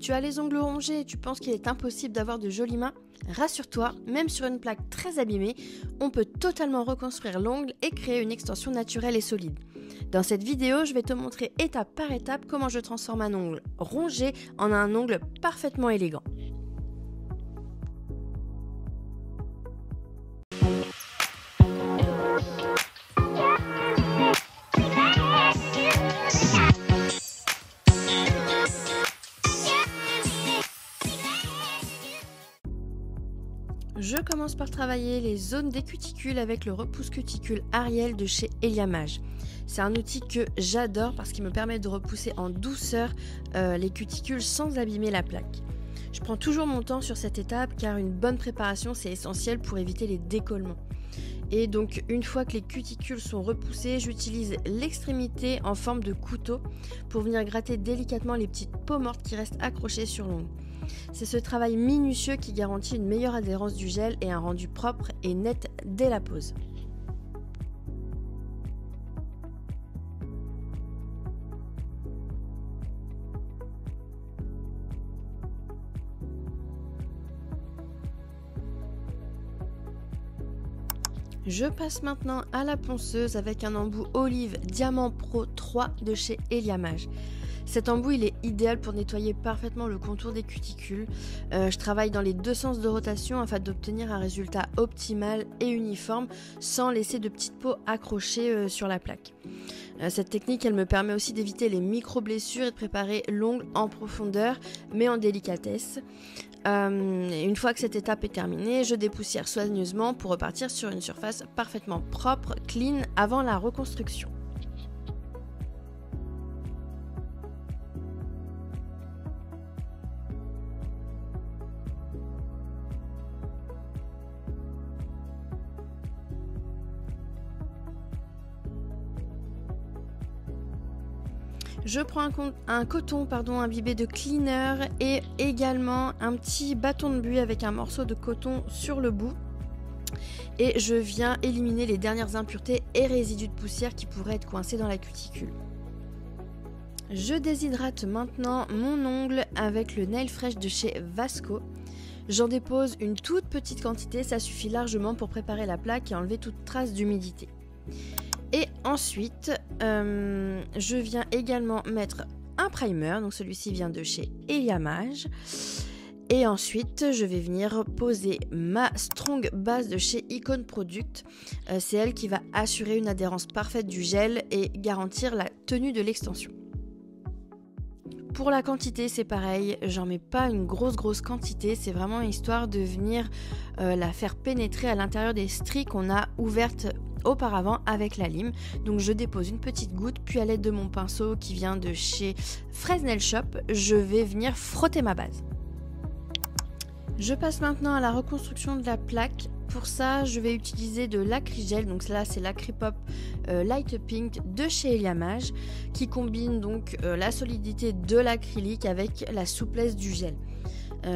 Tu as les ongles rongés et tu penses qu'il est impossible d'avoir de jolies mains? Rassure-toi, même sur une plaque très abîmée, on peut totalement reconstruire l'ongle et créer une extension naturelle et solide. Dans cette vidéo, je vais te montrer étape par étape comment je transforme un ongle rongé en un ongle parfaitement élégant. Je commence par travailler les zones des cuticules avec le repousse cuticule Ariel de chez Eliamage. C'est un outil que j'adore parce qu'il me permet de repousser en douceur les cuticules sans abîmer la plaque. Je prends toujours mon temps sur cette étape car une bonne préparation c'est essentiel pour éviter les décollements. Et donc une fois que les cuticules sont repoussées, j'utilise l'extrémité en forme de couteau pour venir gratter délicatement les petites peaux mortes qui restent accrochées sur l'ongle. C'est ce travail minutieux qui garantit une meilleure adhérence du gel et un rendu propre et net dès la pose. Je passe maintenant à la ponceuse avec un embout Olive Diamant Pro 3 de chez Eliamage. Cet embout il est idéal pour nettoyer parfaitement le contour des cuticules. Je travaille dans les deux sens de rotation afin d'obtenir un résultat optimal et uniforme sans laisser de petites peaux accrochées sur la plaque. Cette technique elle me permet aussi d'éviter les micro-blessures et de préparer l'ongle en profondeur mais en délicatesse. Une fois que cette étape est terminée, je dépoussière soigneusement pour repartir sur une surface parfaitement propre, clean avant la reconstruction. Je prends un coton imbibé de cleaner et également un petit bâton de buis avec un morceau de coton sur le bout. Et je viens éliminer les dernières impuretés et résidus de poussière qui pourraient être coincés dans la cuticule. Je déshydrate maintenant mon ongle avec le Nail Fresh de chez Vasco. J'en dépose une toute petite quantité, ça suffit largement pour préparer la plaque et enlever toute trace d'humidité. Et ensuite, je viens également mettre un primer, donc celui-ci vient de chez Eliamage. Et ensuite, je vais venir poser ma Strong Base de chez Icon Product. C'est elle qui va assurer une adhérence parfaite du gel et garantir la tenue de l'extension. Pour la quantité, c'est pareil, j'en mets pas une grosse quantité, c'est vraiment histoire de venir la faire pénétrer à l'intérieur des stries qu'on a ouvertes auparavant avec la lime. Donc je dépose une petite goutte, puis à l'aide de mon pinceau qui vient de chez Fresnel Shop, je vais venir frotter ma base. Je passe maintenant à la reconstruction de la plaque. Pour ça, je vais utiliser de l'acrygel, donc là c'est l'Acrypop Light Pink de chez Eliamage qui combine donc la solidité de l'acrylique avec la souplesse du gel.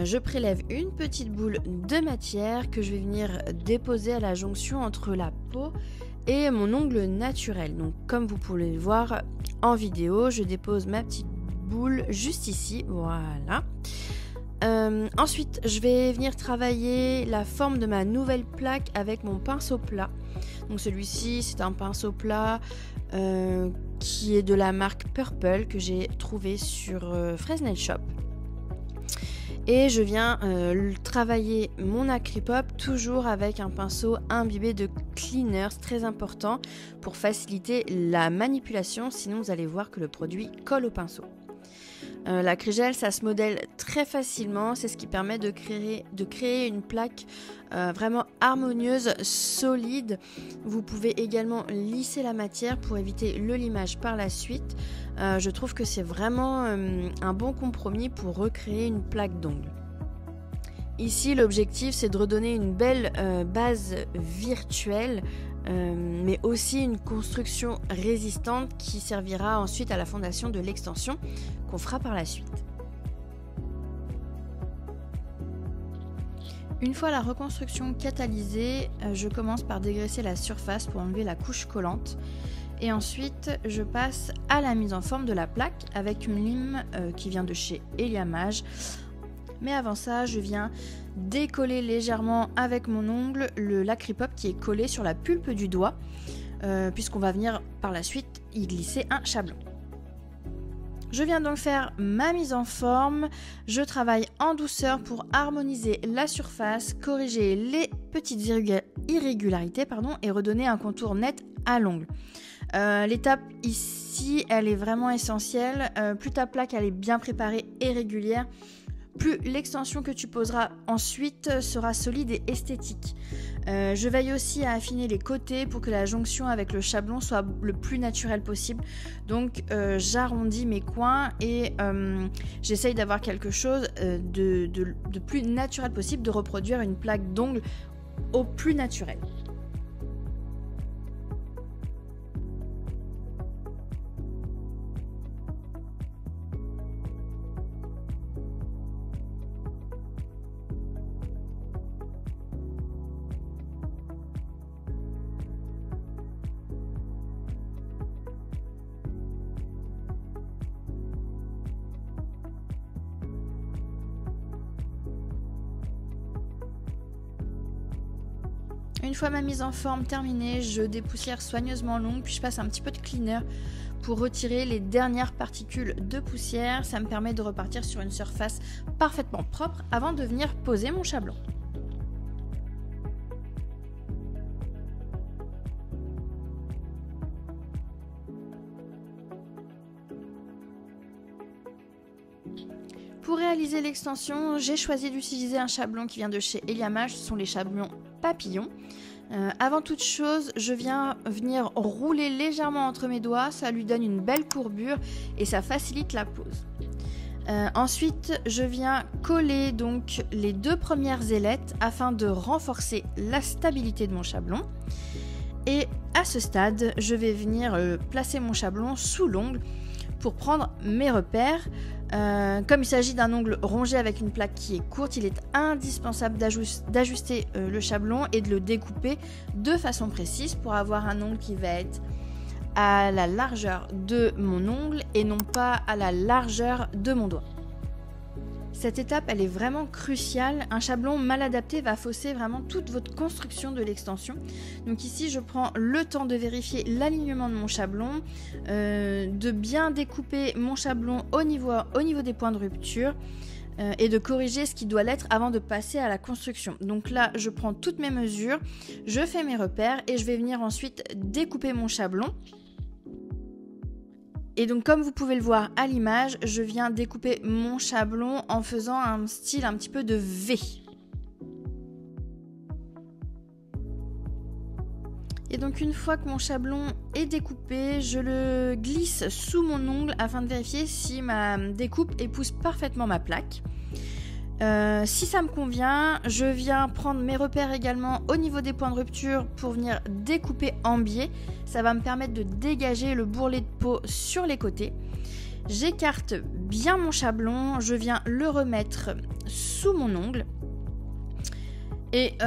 Je prélève une petite boule de matière que je vais venir déposer à la jonction entre la peau et mon ongle naturel. Donc comme vous pouvez le voir en vidéo, je dépose ma petite boule juste ici, voilà. Ensuite, je vais venir travailler la forme de ma nouvelle plaque avec mon pinceau plat. Donc celui-ci, c'est un pinceau plat qui est de la marque Purple que j'ai trouvé sur Fresnel Shop. Et je viens travailler mon Acrypop toujours avec un pinceau imbibé de cleaner, c'est très important pour faciliter la manipulation, sinon vous allez voir que le produit colle au pinceau. L'acrygel, ça se modèle très facilement, c'est ce qui permet de créer une plaque vraiment harmonieuse, solide. Vous pouvez également lisser la matière pour éviter le limage par la suite. Je trouve que c'est vraiment un bon compromis pour recréer une plaque d'ongle. Ici, l'objectif, c'est de redonner une belle base virtuelle, mais aussi une construction résistante qui servira ensuite à la fondation de l'extension qu'on fera par la suite. Une fois la reconstruction catalysée, je commence par dégraisser la surface pour enlever la couche collante. Et ensuite, je passe à la mise en forme de la plaque avec une lime qui vient de chez Eliamage. Mais avant ça, je viens décoller légèrement avec mon ongle l'acripop qui est collé sur la pulpe du doigt, puisqu'on va venir par la suite y glisser un chablon. Je viens donc faire ma mise en forme, je travaille en douceur pour harmoniser la surface, corriger les petites irrégularités et redonner un contour net à l'ongle. L'étape ici, elle est vraiment essentielle. Plus ta plaque elle est bien préparée et régulière, plus l'extension que tu poseras ensuite sera solide et esthétique. Je veille aussi à affiner les côtés pour que la jonction avec le chablon soit le plus naturelle possible. Donc j'arrondis mes coins et j'essaye d'avoir quelque chose de plus naturel possible, de reproduire une plaque d'ongle au plus naturel. Une fois ma mise en forme terminée, je dépoussière soigneusement l'ongle, puis je passe un petit peu de cleaner pour retirer les dernières particules de poussière. Ça me permet de repartir sur une surface parfaitement propre avant de venir poser mon chablon. Pour réaliser l'extension, j'ai choisi d'utiliser un chablon qui vient de chez Eliamage, ce sont les chablons papillons. Avant toute chose, je viens venir rouler légèrement entre mes doigts, ça lui donne une belle courbure et ça facilite la pose. Ensuite, je viens coller donc les deux premières ailettes afin de renforcer la stabilité de mon chablon. Et à ce stade, je vais venir placer mon chablon sous l'ongle pour prendre mes repères. Comme il s'agit d'un ongle rongé avec une plaque qui est courte, il est indispensable d'ajuster le chablon et de le découper de façon précise pour avoir un ongle qui va être à la largeur de mon ongle et non pas à la largeur de mon doigt. Cette étape, elle est vraiment cruciale. Un chablon mal adapté va fausser vraiment toute votre construction de l'extension. Donc ici, je prends le temps de vérifier l'alignement de mon chablon, de bien découper mon chablon au niveau des points de rupture et de corriger ce qui doit l'être avant de passer à la construction. Donc là, je prends toutes mes mesures, je fais mes repères et je vais venir ensuite découper mon chablon. Et donc comme vous pouvez le voir à l'image, je viens découper mon chablon en faisant un style un petit peu de V. Et donc une fois que mon chablon est découpé, je le glisse sous mon ongle afin de vérifier si ma découpe épouse parfaitement ma plaque. Si ça me convient, je viens prendre mes repères également au niveau des points de rupture pour venir découper en biais. Ça va me permettre de dégager le bourrelet de peau sur les côtés. J'écarte bien mon chablon, je viens le remettre sous mon ongle. Et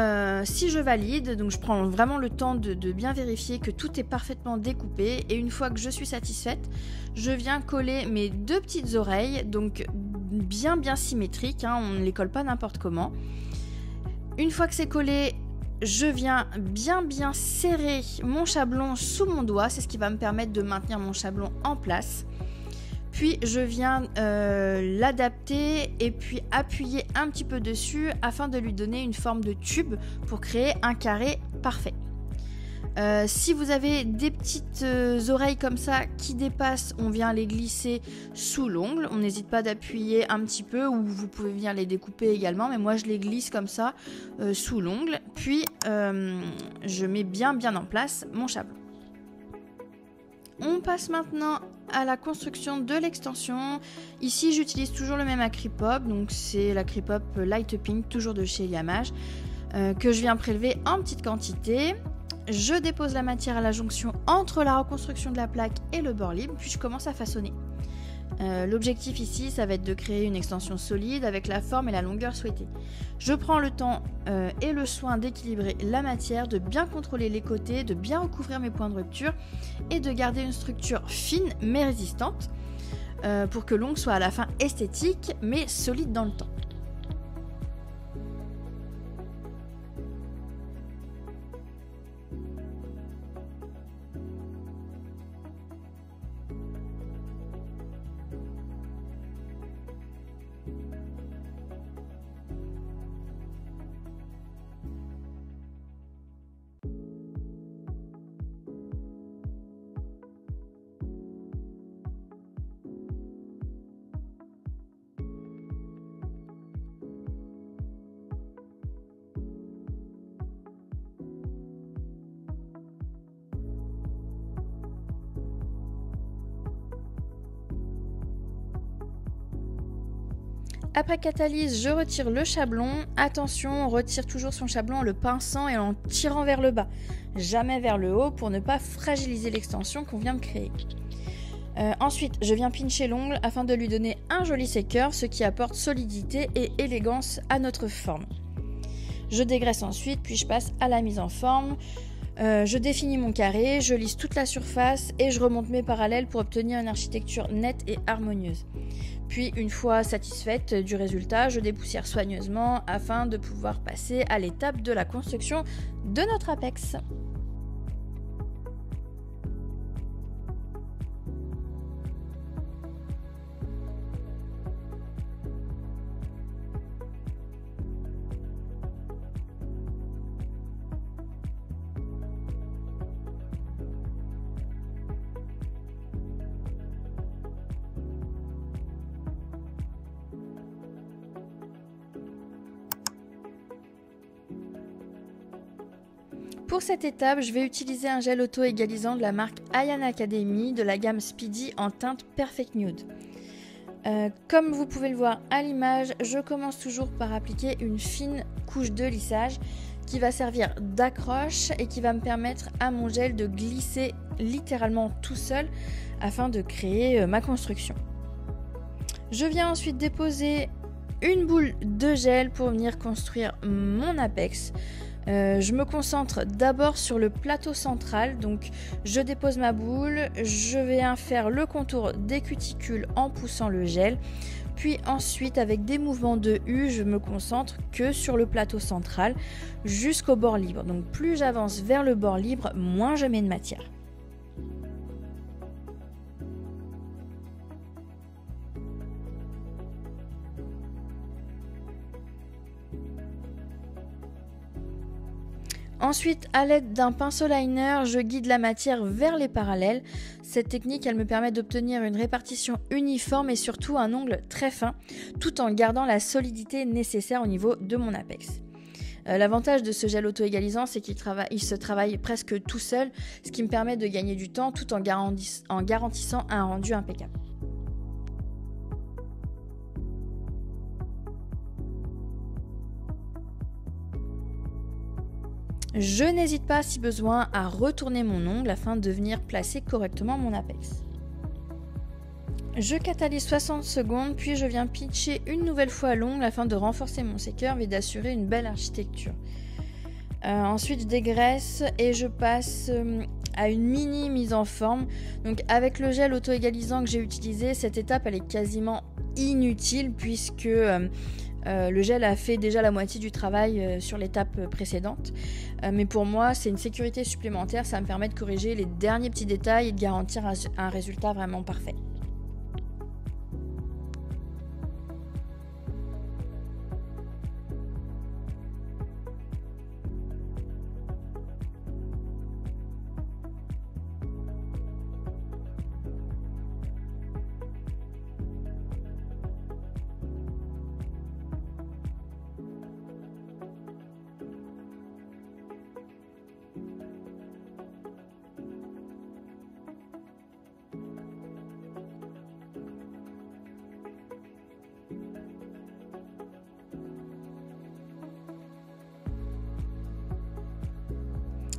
si je valide, donc je prends vraiment le temps de bien vérifier que tout est parfaitement découpé. Et une fois que je suis satisfaite, je viens coller mes deux petites oreilles, donc bien symétriques, on ne les colle pas n'importe comment. Une fois que c'est collé, je viens bien serrer mon chablon sous mon doigt, c'est ce qui va me permettre de maintenir mon chablon en place. Puis je viens l'adapter et puis appuyer un petit peu dessus afin de lui donner une forme de tube pour créer un carré parfait. Si vous avez des petites oreilles comme ça qui dépassent, on vient les glisser sous l'ongle. On n'hésite pas d'appuyer un petit peu ou vous pouvez venir les découper également. Mais moi je les glisse comme ça sous l'ongle. Puis je mets bien en place mon chablon. On passe maintenant à la construction de l'extension. Ici j'utilise toujours le même Acripop. Donc c'est l'Acripop Light Pink, toujours de chez Eliamage, que je viens prélever en petite quantité. Je dépose la matière à la jonction entre la reconstruction de la plaque et le bord libre, puis je commence à façonner. L'objectif ici, ça va être de créer une extension solide avec la forme et la longueur souhaitée. Je prends le temps et le soin d'équilibrer la matière, de bien contrôler les côtés, de bien recouvrir mes points de rupture et de garder une structure fine mais résistante pour que l'ongle soit à la fin esthétique mais solide dans le temps. Après catalyse, je retire le chablon. Attention, on retire toujours son chablon en le pinçant et en tirant vers le bas, jamais vers le haut pour ne pas fragiliser l'extension qu'on vient de créer. Ensuite, je viens pincher l'ongle afin de lui donner un joli séqueur, ce qui apporte solidité et élégance à notre forme. Je dégraisse ensuite, puis je passe à la mise en forme. Je définis mon carré, je lisse toute la surface et je remonte mes parallèles pour obtenir une architecture nette et harmonieuse. Puis, une fois satisfaite du résultat, je dépoussière soigneusement afin de pouvoir passer à l'étape de la construction de notre apex. Pour cette étape, je vais utiliser un gel auto-égalisant de la marque Ian Academy de la gamme Speedy en teinte Perfect Nude. Comme vous pouvez le voir à l'image, je commence toujours par appliquer une fine couche de lissage qui va servir d'accroche et qui va me permettre à mon gel de glisser littéralement tout seul afin de créer ma construction. Je viens ensuite déposer une boule de gel pour venir construire mon apex. Je me concentre d'abord sur le plateau central, donc je dépose ma boule, je viens faire le contour des cuticules en poussant le gel, puis ensuite avec des mouvements de U, je me concentre que sur le plateau central jusqu'au bord libre. Donc plus j'avance vers le bord libre, moins je mets de matière. Ensuite, à l'aide d'un pinceau liner, je guide la matière vers les parallèles. Cette technique, elle me permet d'obtenir une répartition uniforme et surtout un ongle très fin, tout en gardant la solidité nécessaire au niveau de mon apex. L'avantage de ce gel auto-égalisant, c'est qu'il se travaille presque tout seul, ce qui me permet de gagner du temps tout en garantissant un rendu impeccable. Je n'hésite pas si besoin à retourner mon ongle afin de venir placer correctement mon apex. Je catalyse 60 secondes puis je viens pitcher une nouvelle fois l'ongle afin de renforcer mon séqueur et d'assurer une belle architecture. Ensuite je dégraisse et je passe à une mini mise en forme. Donc avec le gel auto-égalisant que j'ai utilisé, cette étape elle est quasiment inutile puisque le gel a fait déjà la moitié du travail sur l'étape précédente. Mais pour moi, c'est une sécurité supplémentaire. Ça me permet de corriger les derniers petits détails et de garantir un résultat vraiment parfait.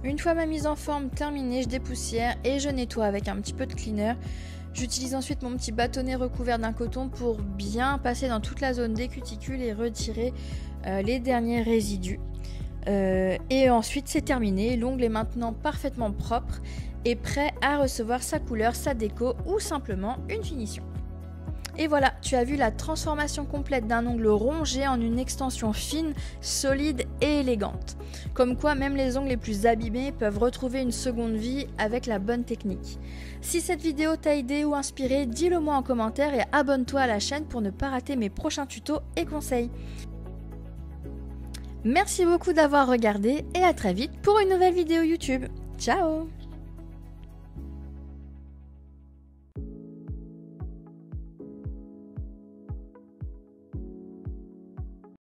Une fois ma mise en forme terminée, je dépoussière et je nettoie avec un petit peu de cleaner. J'utilise ensuite mon petit bâtonnet recouvert d'un coton pour bien passer dans toute la zone des cuticules et retirer les derniers résidus. Et ensuite c'est terminé, l'ongle est maintenant parfaitement propre et prêt à recevoir sa couleur, sa déco ou simplement une finition. Et voilà, tu as vu la transformation complète d'un ongle rongé en une extension fine, solide et élégante. Comme quoi, même les ongles les plus abîmés peuvent retrouver une seconde vie avec la bonne technique. Si cette vidéo t'a aidé ou inspiré, dis-le moi en commentaire et abonne-toi à la chaîne pour ne pas rater mes prochains tutos et conseils. Merci beaucoup d'avoir regardé et à très vite pour une nouvelle vidéo YouTube. Ciao!